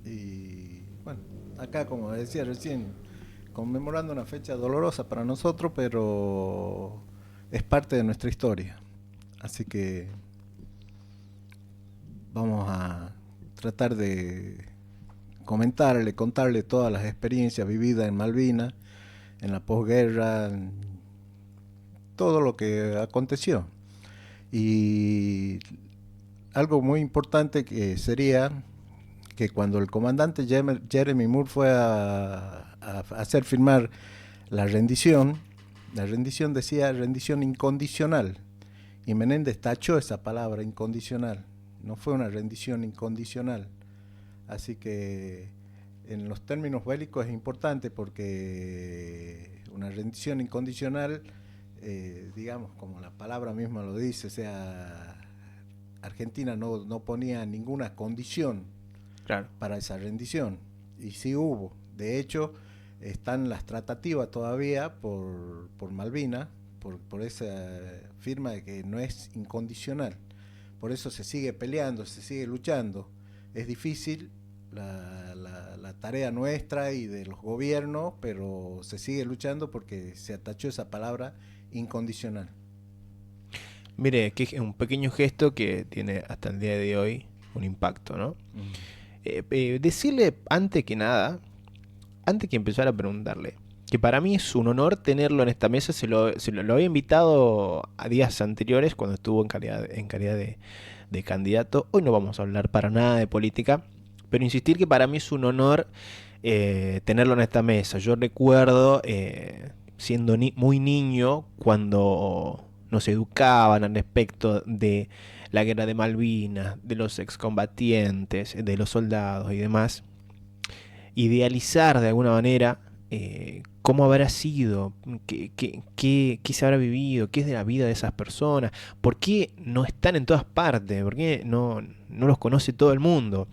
Y bueno, acá como decía recién, conmemorando una fecha dolorosa para nosotros, pero es parte de nuestra historia. Así que vamos a tratar de comentarle, contarle todas las experiencias vividas en Malvinas, en la posguerra, en todo lo que aconteció. Y algo muy importante que sería que cuando el comandante Jeremy Moore fue a hacer firmar la rendición decía rendición incondicional. Y Menéndez tachó esa palabra incondicional. No fue una rendición incondicional. Así que en los términos bélicos es importante porque una rendición incondicional, digamos, como la palabra misma lo dice, o sea, Argentina no ponía ninguna condición Claro. para esa rendición. Y sí hubo. De hecho, están las tratativas todavía por Malvina, por esa firma de que no es incondicional. Por eso se sigue peleando, se sigue luchando. Es difícil la tarea nuestra y de los gobiernos, pero se sigue luchando porque se atachó esa palabra incondicional. Mire, que es un pequeño gesto que tiene hasta el día de hoy un impacto, ¿no? Mm. Decirle antes que nada, antes que empezar a preguntarle, que para mí es un honor tenerlo en esta mesa. Lo había invitado a días anteriores cuando estuvo en calidad de candidato. Hoy no vamos a hablar para nada de política, pero insistir que para mí es un honor tenerlo en esta mesa. Yo recuerdo siendo muy niño cuando nos educaban al respecto de la guerra de Malvinas, de los excombatientes, de los soldados y demás, idealizar de alguna manera cómo habrá sido, qué se habrá vivido, qué es de la vida de esas personas, por qué no están en todas partes, por qué no los conoce todo el mundo.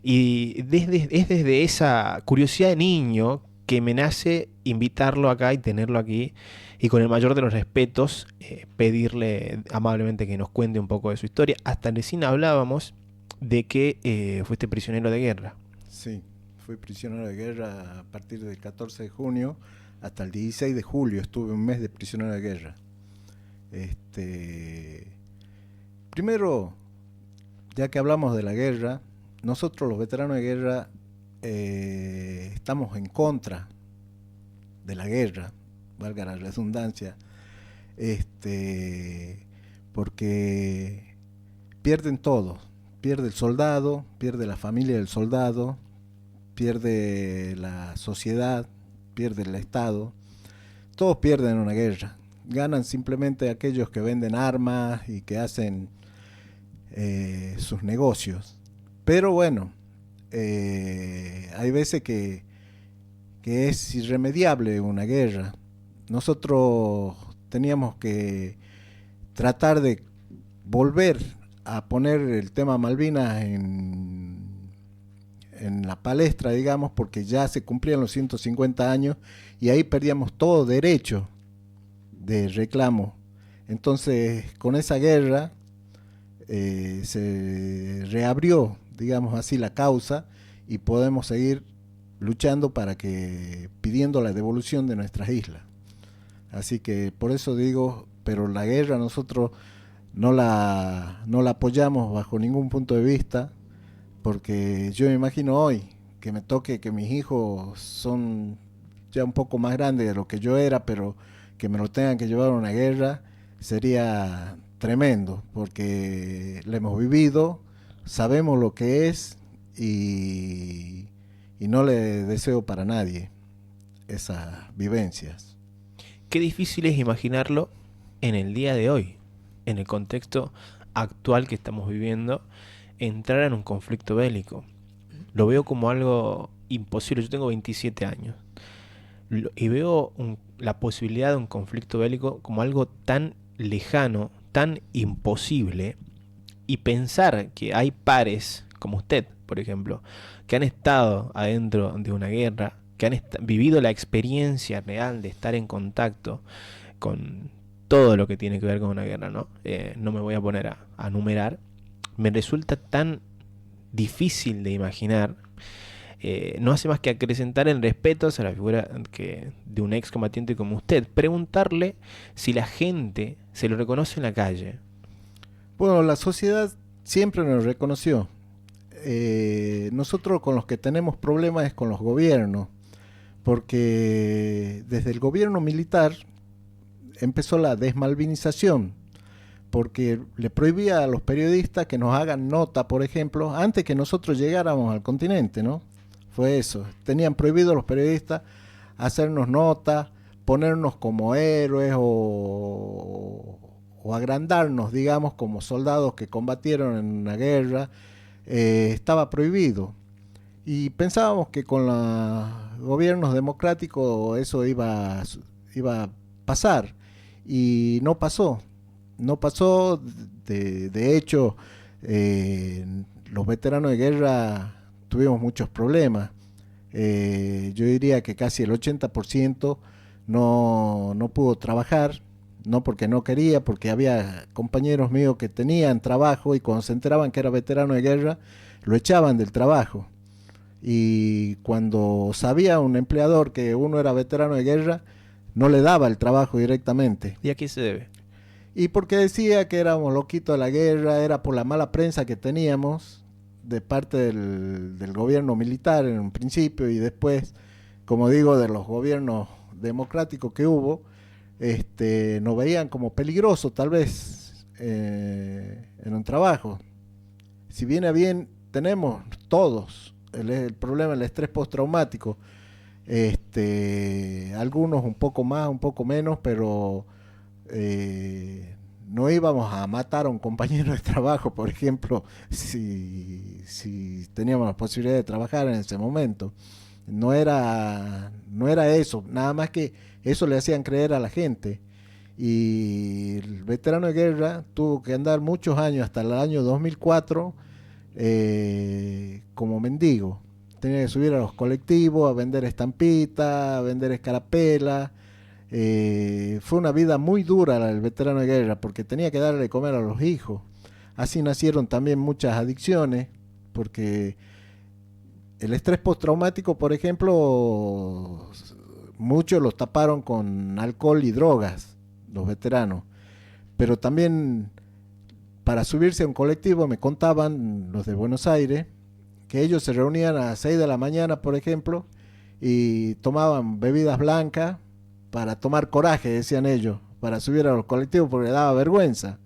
Y es desde esa curiosidad de niño que me nace invitarlo acá y tenerlo aquí y con el mayor de los respetos pedirle amablemente que nos cuente un poco de su historia. Hasta recién hablábamos de que fuiste prisionero de guerra. Sí, fui prisionero de guerra a partir del 14 de junio hasta el 16 de julio. Estuve un mes de prisionero de guerra. Este, Primero, ya que hablamos de la guerra, nosotros los veteranos de guerra estamos en contra de la guerra, valga la redundancia, este, porque pierden todo. Pierde el soldado, pierde la familia del soldado, pierde la sociedad, pierde el Estado. Todos pierden una guerra. Ganan simplemente aquellos que venden armas y que hacen sus negocios. Pero bueno, hay veces que es irremediable una guerra. Nosotros teníamos que tratar de volver a poner el tema Malvinas en la palestra, digamos, porque ya se cumplían los 150 años y ahí perdíamos todo derecho de reclamo. Entonces, con esa guerra se reabrió, digamos así, la causa y podemos seguir luchando para que pidiendo la devolución de nuestras islas. Así que por eso digo, pero la guerra nosotros no la apoyamos bajo ningún punto de vista, porque yo me imagino hoy que me toque que mis hijos son ya un poco más grandes de lo que yo era, pero que me lo tengan que llevar a una guerra sería tremendo, porque lo hemos vivido, sabemos lo que es y no le deseo para nadie esas vivencias. Qué difícil es imaginarlo en el día de hoy, en el contexto actual que estamos viviendo, entrar en un conflicto bélico. Lo veo como algo imposible. Yo tengo 27 años y veo la posibilidad de un conflicto bélico como algo tan lejano, tan imposible. Y pensar que hay pares, como usted, por ejemplo, que han estado adentro de una guerra, que han vivido la experiencia real de estar en contacto con todo lo que tiene que ver con una guerra, ¿no? No me voy a poner a numerar. Me resulta tan difícil de imaginar no hace más que acrecentar el respeto hacia la figura de un excombatiente como usted. Preguntarle si la gente se lo reconoce en la calle. Bueno, la sociedad siempre nos reconoció. Nosotros con los que tenemos problemas es con los gobiernos, porque desde el gobierno militar empezó la desmalvinización, porque le prohibía a los periodistas que nos hagan nota, por ejemplo, antes que nosotros llegáramos al continente, ¿no? Fue eso. Tenían prohibido a los periodistas hacernos nota, ponernos como héroes o agrandarnos, digamos, como soldados que combatieron en una guerra. Estaba prohibido. Y pensábamos que con los gobiernos democráticos eso iba a pasar. Y no pasó. No pasó. De hecho, los veteranos de guerra tuvimos muchos problemas. Yo diría que casi el 80% no pudo trabajar, no porque no quería, porque había compañeros míos que tenían trabajo y cuando se enteraban que era veterano de guerra, lo echaban del trabajo. Y cuando sabía un empleador que uno era veterano de guerra, no le daba el trabajo directamente. ¿Y a qué se debe? Y porque decía que éramos loquitos de la guerra, era por la mala prensa que teníamos de parte del gobierno militar en un principio y después, como digo, de los gobiernos democráticos que hubo, nos veían como peligrosos tal vez en un trabajo. Si viene a bien, tenemos todos el problema del estrés postraumático. Algunos un poco más, un poco menos, pero no íbamos a matar a un compañero de trabajo, por ejemplo, si teníamos la posibilidad de trabajar en ese momento. No era eso, nada más que eso le hacían creer a la gente. Y el veterano de guerra tuvo que andar muchos años, hasta el año 2004, como mendigo. Tenía que subir a los colectivos, a vender estampitas, a vender escarapelas. Fue una vida muy dura la del veterano de guerra, porque tenía que darle de comer a los hijos. Así nacieron también muchas adicciones, porque el estrés postraumático, por ejemplo, muchos los taparon con alcohol y drogas, los veteranos. Pero también para subirse a un colectivo, me contaban los de Buenos Aires, que ellos se reunían a las 6 de la mañana, por ejemplo, y tomaban bebidas blancas para tomar coraje, decían ellos, para subir a los colectivos porque les daba vergüenza.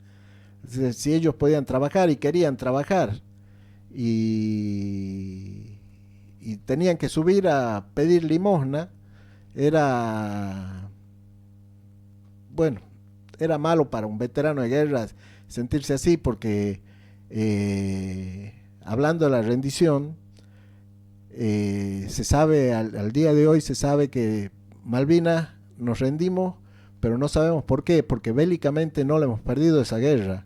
Si ellos podían trabajar y querían trabajar y tenían que subir a pedir limosna, era malo para un veterano de guerra sentirse así, porque hablando de la rendición, se sabe, al día de hoy se sabe que Malvinas nos rendimos, pero no sabemos por qué, porque bélicamente no le hemos perdido esa guerra.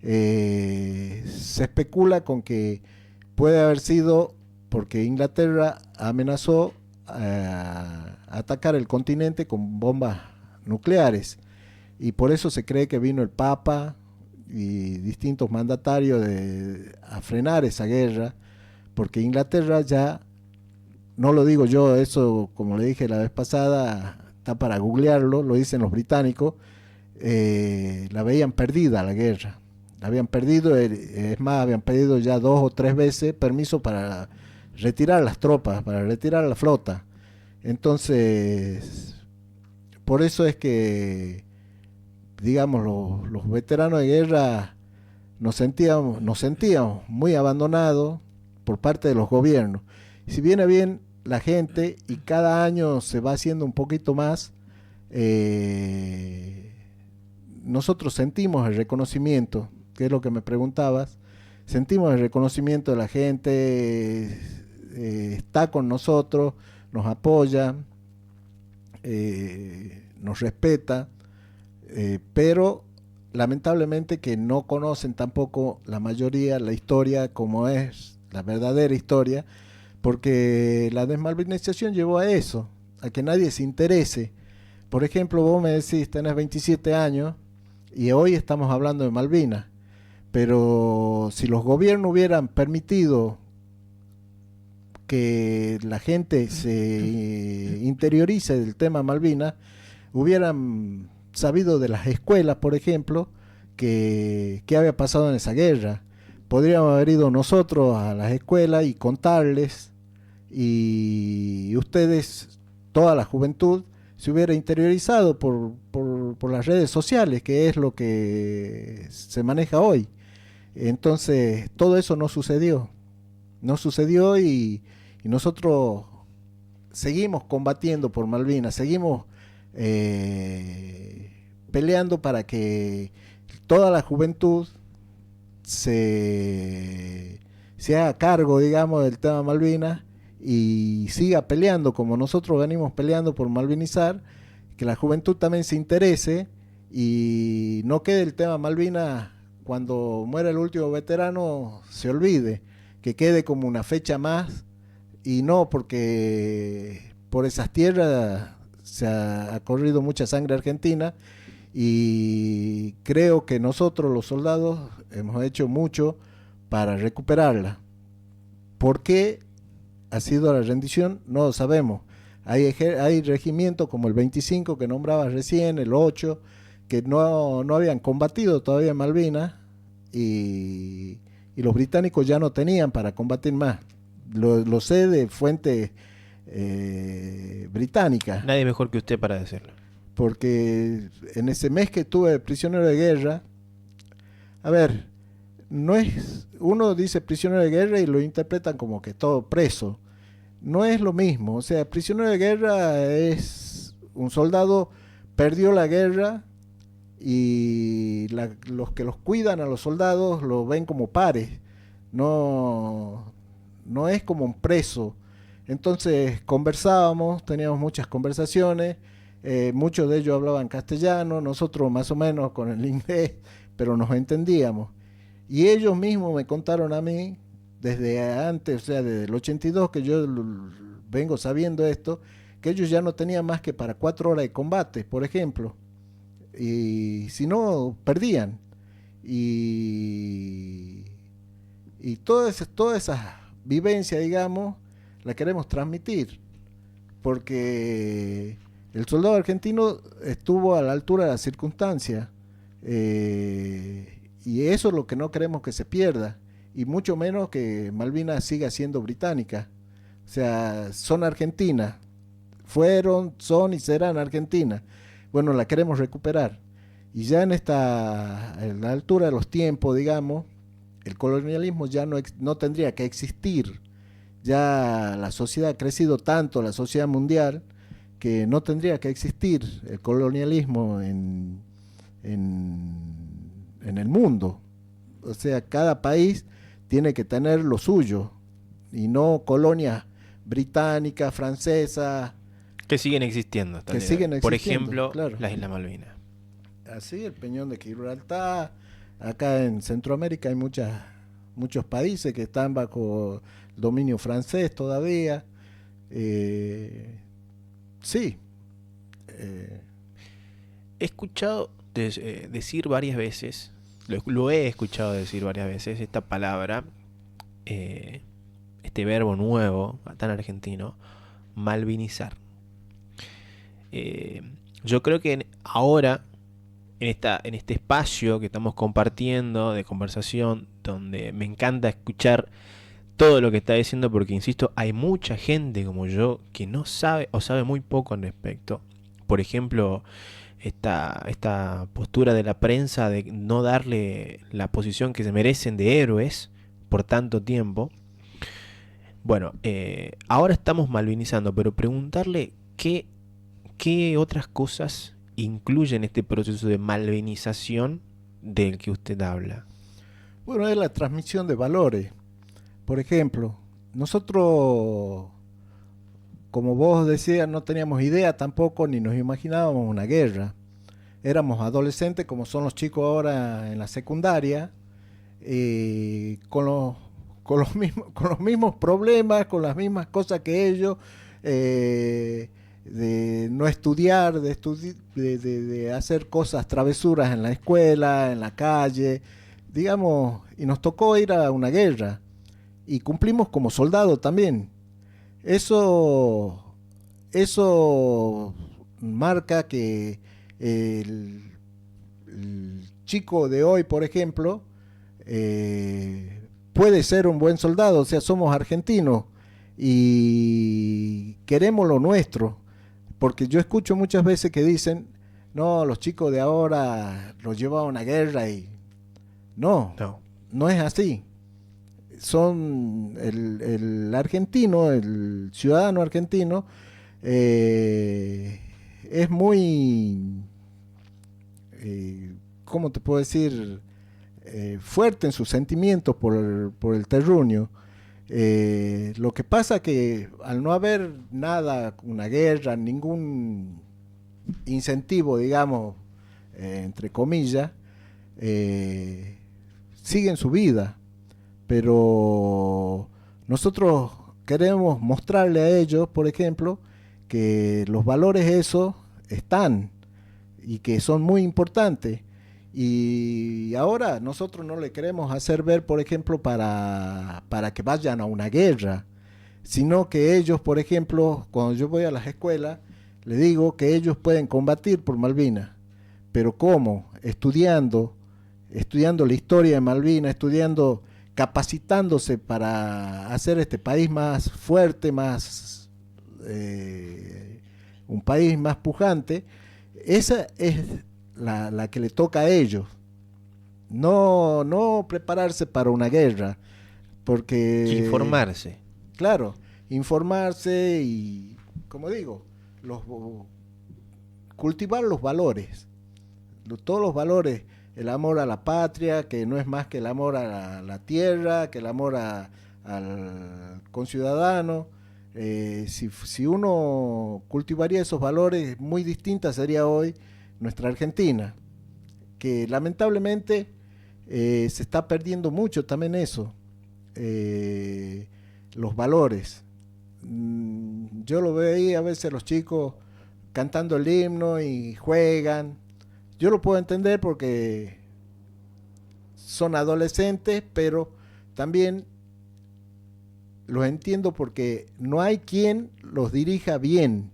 Se especula con que puede haber sido porque Inglaterra amenazó a atacar el continente con bombas nucleares, y por eso se cree que vino el Papa y distintos mandatarios a frenar esa guerra, porque Inglaterra ya, no lo digo yo, eso como le dije la vez pasada, está para googlearlo, lo dicen los británicos, la veían perdida la guerra, la habían perdido, es más, habían pedido ya 2 o 3 veces permiso para retirar las tropas, para retirar la flota. Entonces, por eso es que, digamos, los veteranos de guerra nos sentíamos muy abandonados por parte de los gobiernos. Si viene bien la gente y cada año se va haciendo un poquito más, nosotros sentimos el reconocimiento, que es lo que me preguntabas, sentimos el reconocimiento de la gente, está con nosotros, nos apoya, nos respeta, pero lamentablemente que no conocen tampoco la mayoría la historia como es la verdadera historia, porque la desmalvinización llevó a eso, a que nadie se interese. Por ejemplo, vos me decís, tenés 27 años y hoy estamos hablando de Malvinas, pero si los gobiernos hubieran permitido que la gente se interiorice del tema Malvinas, hubieran sabido de las escuelas, por ejemplo, que qué había pasado en esa guerra. Podríamos haber ido nosotros a las escuelas y contarles, y ustedes, toda la juventud, se hubiera interiorizado por las redes sociales, que es lo que se maneja hoy. Entonces, todo eso no sucedió. No sucedió y nosotros seguimos combatiendo por Malvinas, seguimos peleando para que toda la juventud se haga cargo, digamos, del tema Malvinas y siga peleando como nosotros venimos peleando por malvinizar, que la juventud también se interese y no quede el tema Malvinas cuando muera el último veterano, se olvide, que quede como una fecha más y no porque por esas tierras se ha corrido mucha sangre argentina y creo que nosotros los soldados hemos hecho mucho para recuperarla. ¿Por qué ha sido la rendición? No lo sabemos. Hay regimientos como el 25 que nombraba recién, el 8, que no habían combatido todavía en Malvinas y los británicos ya no tenían para combatir más. Lo sé de fuentes británicas. Nadie mejor que usted para decirlo. Porque en ese mes que estuve prisionero de guerra, a ver, no es, uno dice prisionero de guerra y lo interpretan como que todo preso. No es lo mismo. O sea, prisionero de guerra es un soldado, perdió la guerra y los que los cuidan a los soldados los ven como pares. No es como un preso. Entonces conversábamos, teníamos muchas conversaciones, muchos de ellos hablaban castellano, nosotros más o menos con el inglés, pero nos entendíamos. Y ellos mismos me contaron a mí, desde antes, o sea, desde el 82 que yo vengo sabiendo esto, que ellos ya no tenían más que para 4 horas de combate, por ejemplo. Y si no, perdían. Y toda esa vivencia, digamos, la queremos transmitir. Porque el soldado argentino estuvo a la altura de las circunstancias. Y eso es lo que no queremos que se pierda. Y mucho menos que Malvinas siga siendo británica. O sea, son argentinas. Fueron, son y serán argentinas. Bueno, la queremos recuperar. Y ya en la altura de los tiempos, digamos, el colonialismo ya no tendría que existir. Ya la sociedad ha crecido tanto, la sociedad mundial, que no tendría que existir el colonialismo en el mundo. O sea, cada país tiene que tener lo suyo y no colonias británicas, francesas. Que siguen existiendo. Por ejemplo, claro. Las Islas Malvinas. Así, el Peñón de Gibraltar. Acá en Centroamérica hay muchos países que están bajo el dominio francés todavía. Sí. He escuchado decir varias veces, lo he escuchado decir varias veces, esta palabra, este verbo nuevo, tan argentino, malvinizar. Yo creo que ahora, en este espacio que estamos compartiendo de conversación, donde me encanta escuchar todo lo que está diciendo, porque insisto, hay mucha gente como yo que no sabe o sabe muy poco al respecto. Por ejemplo, esta postura de la prensa de no darle la posición que se merecen de héroes por tanto tiempo. Bueno, ahora estamos malvinizando, pero preguntarle qué otras cosas incluyen este proceso de malvinización del que usted habla. Bueno, es la transmisión de valores. Por ejemplo, nosotros, como vos decías, no teníamos idea tampoco ni nos imaginábamos una guerra. Éramos adolescentes como son los chicos ahora en la secundaria, con los mismos problemas, con las mismas cosas que ellos, de no estudiar, de hacer cosas, travesuras en la escuela, en la calle, digamos, y nos tocó ir a una guerra y cumplimos como soldados también. Eso, eso marca que el, el chico de hoy, por ejemplo, puede ser un buen soldado, o sea, somos argentinos y queremos lo nuestro, porque yo escucho muchas veces que dicen, no, los chicos de ahora los llevan a una guerra y no, No. no es así. Son el argentino, el ciudadano argentino, eh, es muy, ¿cómo te puedo decir? Fuerte en sus sentimientos por el terruño. Lo que pasa que al no haber nada, una guerra, ningún incentivo, digamos, entre comillas, eh, siguen su vida. Pero nosotros queremos mostrarle a ellos, por ejemplo, que los valores esos están y que son muy importantes. Y ahora nosotros no le queremos hacer ver, por ejemplo, para que vayan a una guerra, sino que ellos, por ejemplo, cuando yo voy a las escuelas, le digo que ellos pueden combatir por Malvinas, pero ¿cómo? Estudiando la historia de Malvinas, estudiando, capacitándose para hacer este país más fuerte, más un país más pujante. Esa es la que le toca a ellos. No, no prepararse para una guerra, porque, Informarse. claro, informarse y, como digo, los, cultivar los valores, todos los valores, el amor a la patria, que no es más que el amor a la tierra, que el amor al conciudadano. Si uno cultivaría esos valores, muy distinta sería hoy nuestra Argentina, que lamentablemente se está perdiendo mucho también eso, eh, los valores. Yo lo veo ahí a veces los chicos cantando el himno y juegan. Yo lo puedo entender porque son adolescentes, pero también los entiendo porque no hay quien los dirija bien,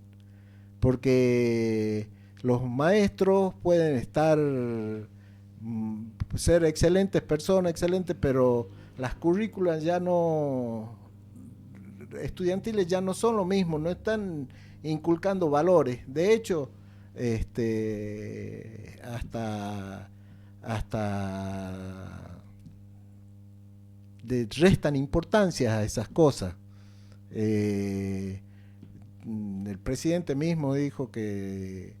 porque los maestros pueden estar, ser excelentes personas, excelentes, pero las currículas ya no, estudiantiles ya no son lo mismo, no están inculcando valores. De hecho, hasta restan importancia a esas cosas. Eh, el presidente mismo dijo que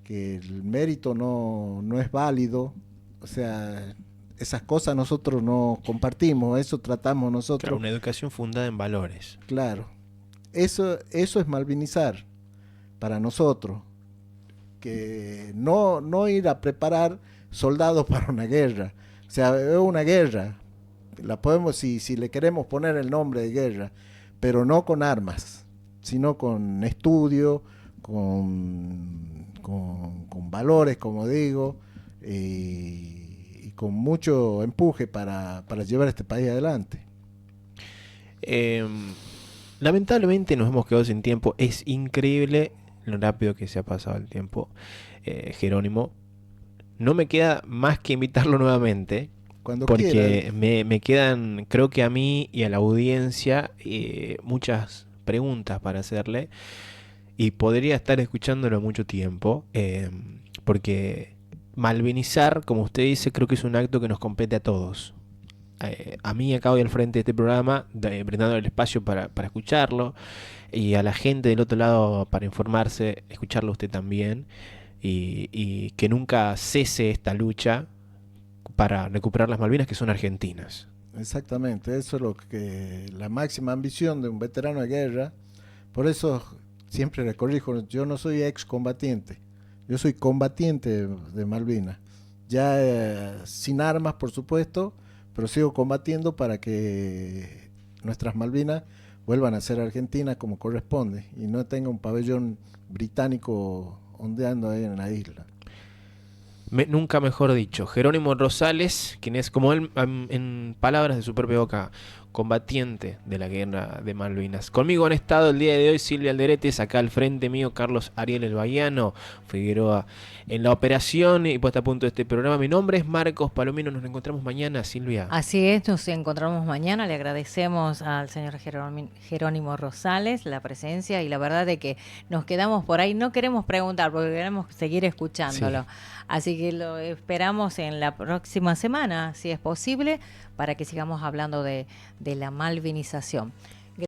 el mérito no es válido, o sea, esas cosas nosotros no compartimos, eso tratamos Claro, nosotros, una educación fundada en valores. claro. Eso es malvinizar para nosotros, que no ir a preparar soldados para una guerra. O sea, es una guerra, la podemos, si le queremos poner el nombre de guerra, pero no con armas, sino con estudio, con valores, como digo, y con mucho empuje para llevar este país adelante. Em, Lamentablemente nos hemos quedado sin tiempo. Es increíble lo rápido que se ha pasado el tiempo, Jerónimo. No me queda más que invitarlo nuevamente, Cuando quiera, porque me quedan, creo que a mí y a la audiencia, muchas preguntas para hacerle. Y podría estar escuchándolo mucho tiempo, porque malvinizar, como usted dice, creo que es un acto que nos compete a todos. A mí acá voy al frente de este programa, brindando el espacio para escucharlo, y a la gente del otro lado para informarse, escucharlo usted también, y que nunca cese esta lucha para recuperar las Malvinas, que son argentinas. exactamente, eso es lo que la máxima ambición de un veterano de guerra. Por eso siempre le corrijo, yo no soy excombatiente, yo soy combatiente de Malvinas. Ya sin armas, por supuesto, pero sigo combatiendo para que nuestras Malvinas vuelvan a ser argentinas como corresponde y no tenga un pabellón británico ondeando ahí en la isla. Nunca mejor dicho, Jerónimo Rosales, quien es, como él, en palabras de su propia boca, combatiente de la guerra de Malvinas. Conmigo han estado el día de hoy Silvia Alderetes, acá al frente mío Carlos Ariel El Bahiano, Figueroa en la operación y puesta a punto de este programa. Mi nombre es Marcos Palomino, nos encontramos mañana, Silvia. Así es, nos encontramos mañana. Le agradecemos al señor Jerónimo Rosales la presencia y la verdad de que nos quedamos por ahí. No queremos preguntar porque queremos seguir escuchándolo. Sí. Así que lo esperamos en la próxima semana, si es posible, para que sigamos hablando de la malvinización.